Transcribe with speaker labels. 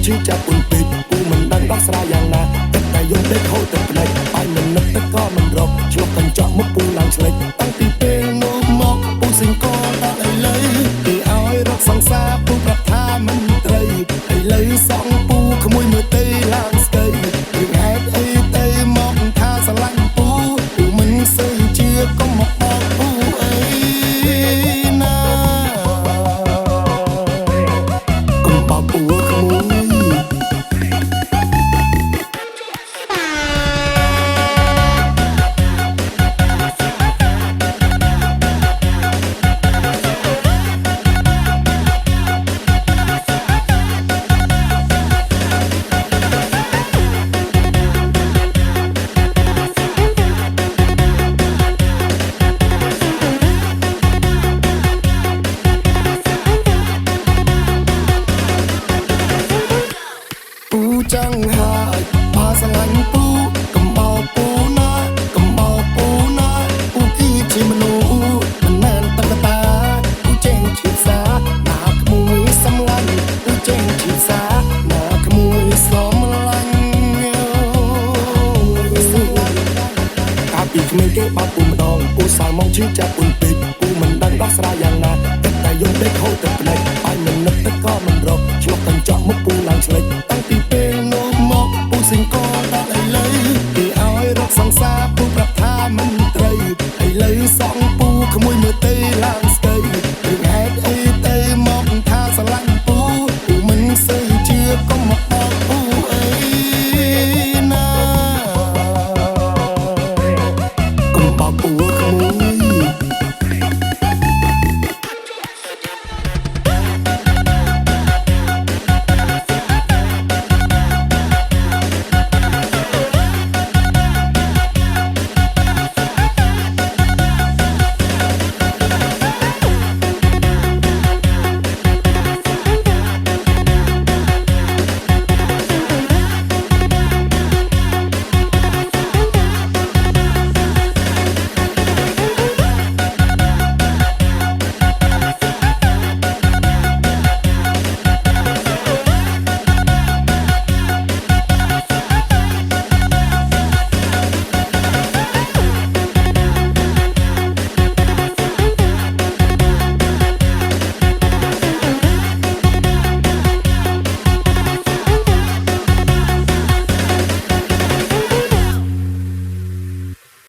Speaker 1: ឈឺចាប់ពុនពេកពូមិនដឹងដោះស្រាយយ៉ាងណាតែតែយំដេកហូរទឹកភ្នែកឲ្យមិននឹកទឹកក៏មិនរកឆ្លុះកញ្ចក់មុខពូឡើងឆ្លេចតាំងពីពេលនោះមកពូសិងក៏ដល់ឥឡូវគេឲ្យរកសង្សារពូប្រាប់ថាមិនត្រូវឥឡូវសងពូក្មួយមើលទៅឡើងស្គាយរឿងហេតុអីទៅមកថាស្រឡាញ់ពូមិនសូវជឿកុំមកបោកពូអីណាកុំបោកពូក្មួយចង់ហើយបើស្រឡាញ់ពូកុំបោកពូណាកុំបោកពូណាពូគឺជាមនុស្សមិនមែនតុក្កតាពូចេញឈឺសាណាក្មួយសំឡាញ់ពូចេញឈឺសាណាក្មួយសំឡាញ់កាលពីក្មេងគេបោកពូម្ដងពូសល់មកឈឺចាប់ពុនពេកពូមិនដឹងដោះស្រាយយ៉ាងណាតែយំដេកហូរទឹកភ្នែកឲ្យមិននឹកទឹកក៏មិនរកឆ្លុះកញ្ចក់មុខពូឡើងឆ្លេចតាំងពីពេលនោះមកពូសិងក៏ដល់ឥឡូវគេឲ្យរកសង្សារពូប្រាប់ថាមិនត្រូវឥឡូវសងពូក្មួយមើលទៅឡើងស្គាយរឿងហេតុអីទៅមកថាស្រឡាញ់ពូមិនសូវជឿកុំមកបោកពូអីណាកុំបោកពូ